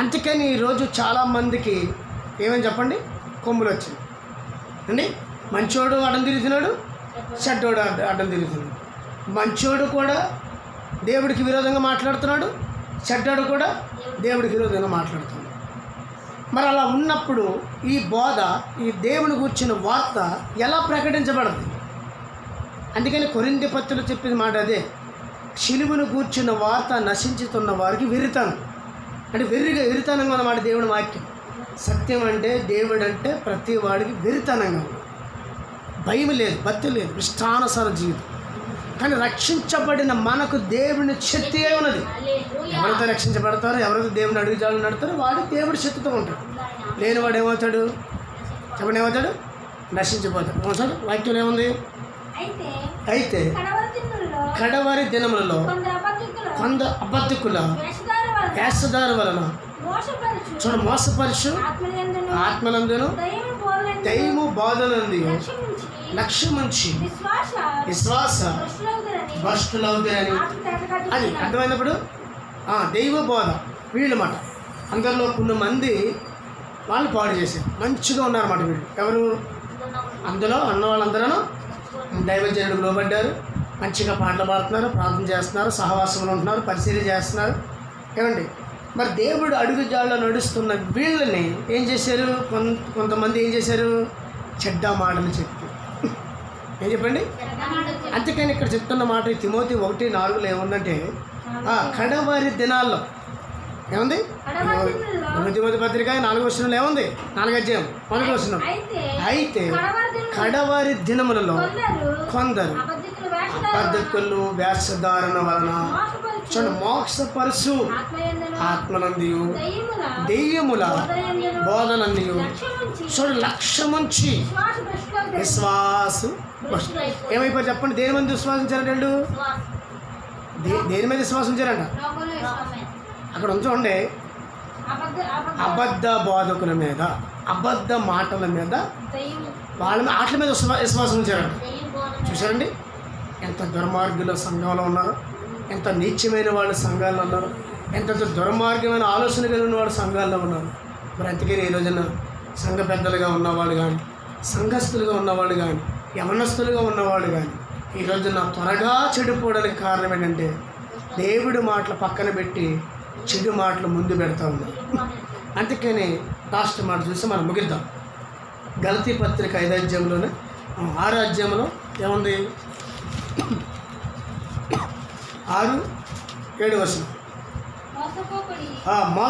అందుకని ఈరోజు చాలామందికి ఏమని చెప్పండి, కొమ్ములు వచ్చింది అండి. మంచోడు అడ్డం తిరుగుతున్నాడు, చెడ్డోడు అడ్డం తిరుగుతున్నాడు. మంచోడు కూడా దేవుడికి విరోధంగా మాట్లాడుతున్నాడు, చెడ్డోడు కూడా దేవుడికి విరోధంగా మాట్లాడుతున్నాడు. మరి అలా ఉన్నప్పుడు ఈ బోధ, ఈ దేవుని గూర్చిన వార్త ఎలా ప్రకటించబడదు? అందుకని కొరింథీ పత్రికలో చెప్పిన మాట అదే, శిలువను గూర్చిన వార్త నశించుతున్న వారికి వెర్రితనం. అంటే వెర్రితనంగా ఉన్నమాట దేవుని వాక్యం. సత్యం అంటే, దేవుడు అంటే ప్రతి వాడికి వెర్రితనంగా ఉంది. భయం లేదు, భక్తి లేదు, ఇష్టానుసార జీవితం. కానీ రక్షించబడిన మనకు దేవుని శక్తి ఉన్నది. ఎవరైతే రక్షించబడతారో, ఎవరైతే దేవుని అడుగుజాలు నడతారో వాడు దేవుడి శక్తితో ఉంటాడు. లేనివాడు ఏమవుతాడు చెప్పండి, ఏమవుతాడు? నశించిపోతాడు. ఏమవుతాడు? వాక్యం ఏముంది? అయితే కడవరి దినములలో కొందరు అబద్ధికుల వేషధారు వలన మోసపరుచు ఆత్మలందును దైవము బోధనందు లక్ష్యముంచి విశ్వాస భ్రష్టులవుతారని. అది అర్థమైనప్పుడు దైవ బోధ వీళ్ళ మాట. అందరిలో కొన్ని మంది వాళ్ళు పాడు చేశారు, మంచిగా ఉన్నారన్నమాట వీళ్ళు. ఎవరు? అందులో అన్న వాళ్ళందరూ దైవజనుడికి లోబడ్డారు, మంచిగా పాటలు పాడుతున్నారు, ప్రార్థన చేస్తున్నారు, సహవాసంలో ఉంటున్నారు, పరిశీలన చేస్తున్నారు. ఏమండి, మరి దేవుడు అడుగుజాడలో నడుస్తున్న వీళ్ళని ఏం చేశారు? కొంతమంది ఏం చేశారు? చెడ్డ మాటలు చెప్పి. ఏం చెప్పండి? అందుకని ఇక్కడ చెప్తున్న మాట తిమోతి 1:4 ఏముందంటే, కడవరి దినాల్లో ఏముంది? తిమోతి పత్రిక 4వ వచనంలో ఏముంది? 4వ అధ్యాయం 1వ వచనం. అయితే కడవరి దినములలో కొందరు అబద్ధికులు వేషధారణ వలన మోక్షపరుచు ఆత్మనందియు దెయ్యముల బోధనందియు లక్ష్యముంచి విశ్వాసు. ఏమైపోయి చెప్పండి, దేని మీద విశ్వాసించారంట వీళ్ళు? దేని మీద విశ్వాసించారంట? అక్కడ ఉంచండి, అబద్ధ బోధకుల మీద, అబద్ధ మాటల మీద, వాళ్ళ ఆటల మీద విశ్వాసం ఉంచారంట. చూసారండి ఎంత దుర్మార్గుల సంఘంలో ఉన్నారు, ఎంత నీచమైన వాళ్ళు సంఘాల్లో ఉన్నారు, ఎంత దుర్మార్గమైన ఆలోచన కలిగిన వాళ్ళు సంఘాల్లో ఉన్నారు. మరి అందుకని ఈ రోజున సంఘ పెద్దలుగా ఉన్నవాళ్ళు కానీ, సంఘస్థులుగా ఉన్నవాళ్ళు కానీ, యవనస్తులుగా ఉన్నవాళ్ళు కానీ ఈ రోజున త్వరగా చెడిపోవడానికి కారణం ఏంటంటే దేవుడి మాటలు పక్కన పెట్టి చెడు మాటలు ముందు పెడతా ఉన్నారు. అందుకని లాస్ట్ మాట చూసి మనం ముగిద్దాం. గలతీ పత్రిక 5వ అధ్యాయంలోనే 6వ అధ్యాయంలో ఏముంది? 6-7 వచనం.